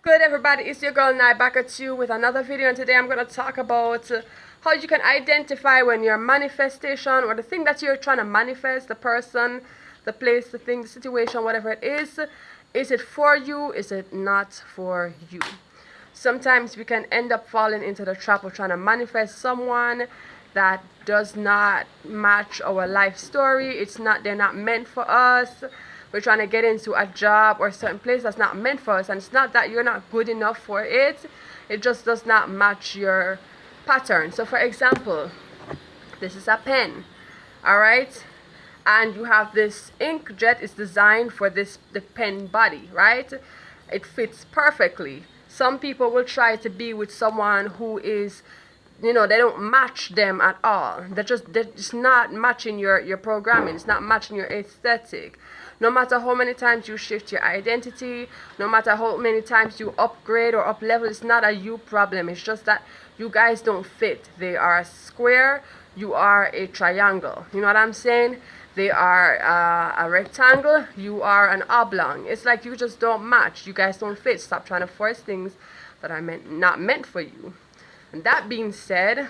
Good everybody, it's your girl Nye back at you with another video, and today I'm going to talk about how you can identify when your manifestation or the thing that you're trying to manifest, the person, the place, the thing, the situation, whatever it is it for you, is it not for you? Sometimes we can end up falling into the trap of trying to manifest someone that does not match our life story. They're not meant for us. We're trying to get into a job or a certain place that's not meant for us, and it's not that you're not good enough for it, it just does not match your pattern. So for example, this is a pen, all right, and you have this inkjet is designed for the pen body, right? It fits perfectly. Some people will try to be with someone who is, they don't match them at all. They're just not matching your programming. It's not matching your aesthetic. No matter how many times you shift your identity, no matter how many times you upgrade or up level, it's not a you problem. It's just that you guys don't fit. They are a square, you are a triangle. You know what I'm saying? They are a rectangle, you are an oblong. It's like you just don't match. You guys don't fit. Stop trying to force things that are not meant for you. And that being said,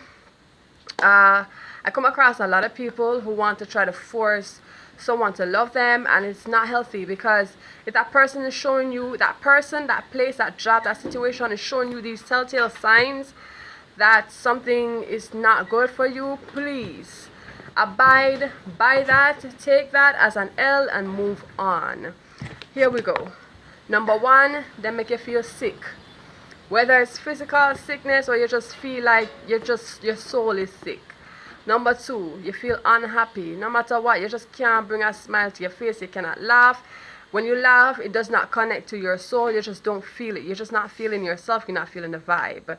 I come across a lot of people who want to try to force someone to love them, and it's not healthy, because if that person is showing you, that person, that place, that job, that situation is showing you these telltale signs that something is not good for you, please abide by that. Take that as an L and move on. Here we go. Number one, they make you feel sick. Whether it's physical sickness or you just feel like your soul is sick. Number two, you feel unhappy. No matter what, you just can't bring a smile to your face. You cannot laugh. When you laugh, it does not connect to your soul. You just don't feel it. You're just not feeling yourself. You're not feeling the vibe.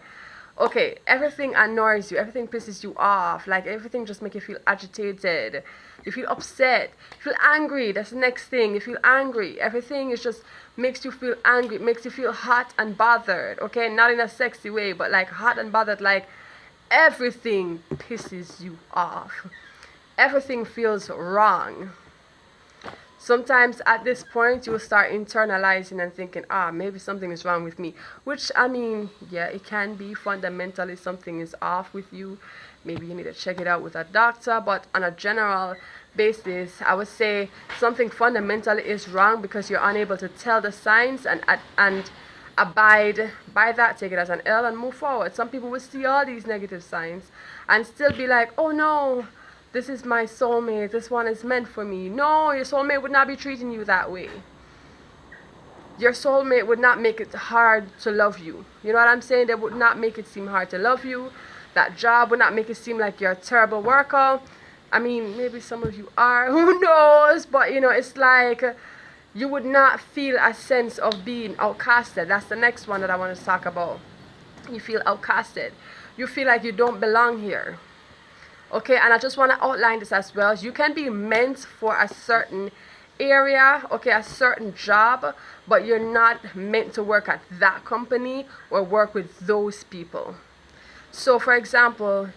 Okay, everything annoys you. Everything pisses you off. Like, everything just makes you feel agitated. You feel upset. You feel angry. That's the next thing. You feel angry. Everything is just makes you feel angry. It makes you feel hot and bothered. Okay, not in a sexy way, but like hot and bothered, like everything pisses you off. Everything feels wrong. Sometimes at this point you will start internalizing and thinking, maybe something is wrong with me. Which, I mean, yeah, it can be. Fundamentally something is off with you. Maybe you need to check it out with a doctor. But on a general basis, I would say something fundamentally is wrong, because you're unable to tell the signs and abide by that. Take it as an L and move forward. Some people will see all these negative signs and still be like, oh no, this is my soulmate, this one is meant for me. No, your soulmate would not be treating you that way. Your soulmate would not make it hard to love you. You know what I'm saying? They would not make it seem hard to love you. That job would not make it seem like you're a terrible worker. I mean, maybe some of you are, who knows? But it's like you would not feel a sense of being outcasted. That's the next one that I want to talk about. You feel outcasted. You feel like you don't belong here. Okay, and I just want to outline this as well. You can be meant for a certain area, okay, a certain job, but you're not meant to work at that company or work with those people. So for example,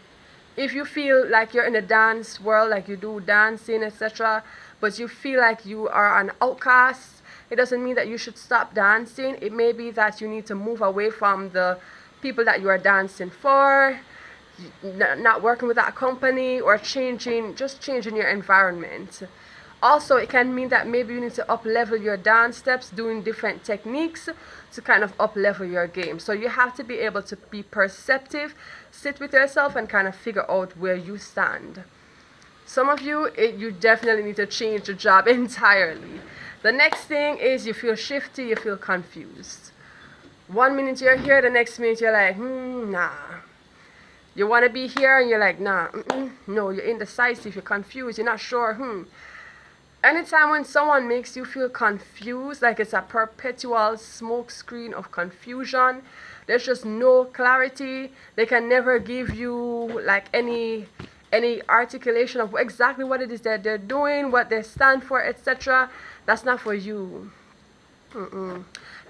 if you feel like you're in the dance world, like you do dancing, etc., but you feel like you are an outcast, it doesn't mean that you should stop dancing. It may be that you need to move away from the people that you are dancing for, not working with that company, or changing your environment. Also, it can mean that maybe you need to up level your dance steps, doing different techniques to kind of up level your game. So you have to be able to be perceptive, sit with yourself and kind of figure out where you stand. Some of you, you definitely need to change the job entirely. The next thing is you feel shifty, you feel confused. 1 minute you're here, the next minute you're like, nah. You want to be here and you're like, nah, no, you're indecisive, you're confused, you're not sure, Anytime when someone makes you feel confused, like it's a perpetual smoke screen of confusion, there's just no clarity, they can never give you like any articulation of exactly what it is that they're doing, what they stand for, etc. That's not for you.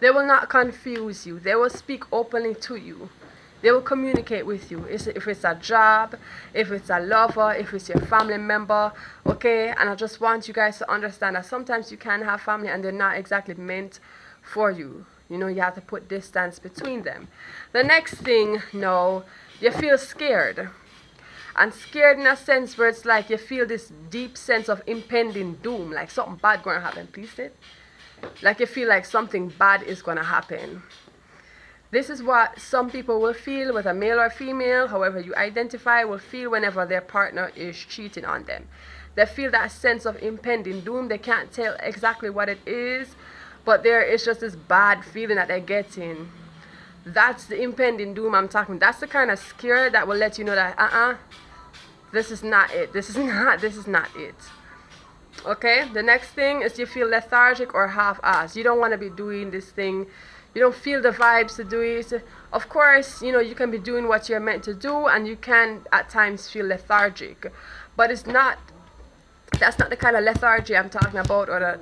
They will not confuse you. They will speak openly to you. They will communicate with you. If it's a job, if it's a lover, if it's your family member, okay? And I just want you guys to understand that sometimes you can have family and they're not exactly meant for you. You know, you have to put distance between them. The next thing, no, you feel scared. And scared in a sense where it's like you feel this deep sense of impending doom, like something bad going to happen. Please sit. Like you feel like something bad is going to happen. This is what some people will feel with a male or female, however you identify, will feel whenever their partner is cheating on them. They feel that sense of impending doom. They can't tell exactly what it is, but there is just this bad feeling that they're getting. That's the impending doom I'm talking about. That's the kind of scare that will let you know that this is not it. This is not it. Okay, the next thing is you feel lethargic or half-assed. You don't want to be doing this thing. You don't feel the vibes to do it. Of course, you know, you can be doing what you're meant to do, and you can at times feel lethargic, but it's not. That's not the kind of lethargy I'm talking about, or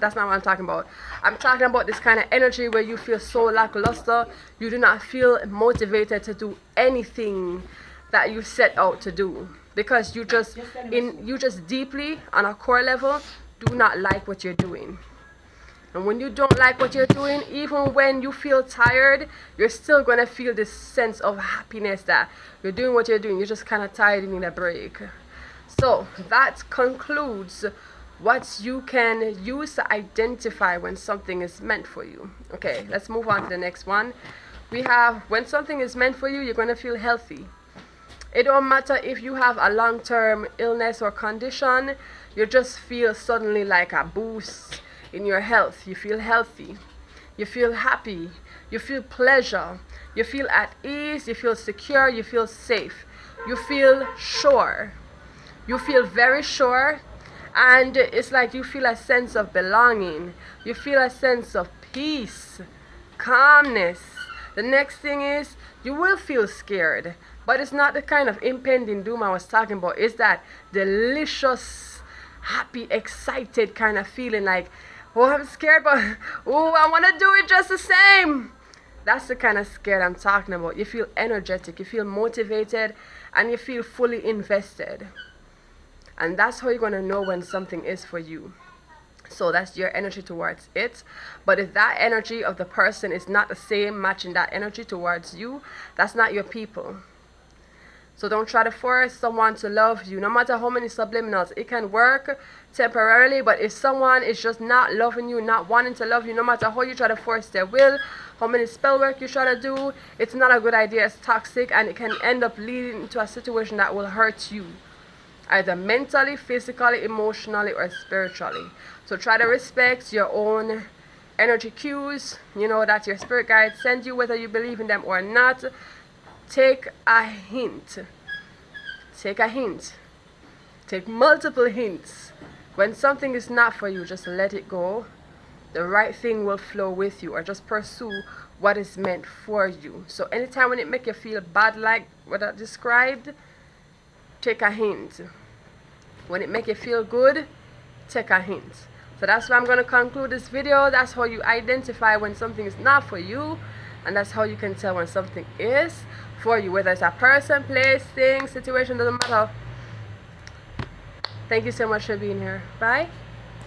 that's not what I'm talking about. I'm talking about this kind of energy where you feel so lackluster, you do not feel motivated to do anything that you set out to do, because you just deeply on a core level do not like what you're doing. And when you don't like what you're doing, even when you feel tired, you're still going to feel this sense of happiness that you're doing what you're doing. You're just kind of tired and need a break. So that concludes what you can use to identify when something is meant for you. Okay, let's move on to the next one. We have, when something is meant for you, you're going to feel healthy. It don't matter if you have a long-term illness or condition, you just feel suddenly like a boost in your health. You feel healthy, you feel happy, you feel pleasure, you feel at ease, you feel secure, you feel safe, you feel sure, you feel very sure, and it's like you feel a sense of belonging, you feel a sense of peace, calmness. The next thing is you will feel scared, but it's not the kind of impending doom I was talking about. It's that delicious, happy, excited kind of feeling like, oh, I'm scared, but oh, I want to do it just the same. That's the kind of scared I'm talking about. You feel energetic, you feel motivated, and you feel fully invested. And that's how you're going to know when something is for you. So that's your energy towards it. But if that energy of the person is not the same, matching that energy towards you, that's not your people. So don't try to force someone to love you, no matter how many subliminals. It can work temporarily, but if someone is just not loving you, not wanting to love you, no matter how you try to force their will, how many spell work you try to do, it's not a good idea. It's toxic, and it can end up leading to a situation that will hurt you, either mentally, physically, emotionally, or spiritually. So try to respect your own energy cues, you know, that your spirit guides send you, whether you believe in them or not. Take a hint. Take a hint. Take multiple hints. When something is not for you, just let it go. The right thing will flow with you, or just pursue what is meant for you. So anytime when it make you feel bad, like what I described, take a hint. When it make you feel good, take a hint. So that's why I'm going to conclude this video. That's how you identify when something is not for you, and that's how you can tell when something is for you, whether it's a person, place, thing, situation, doesn't matter. Thank you so much for being here. Bye.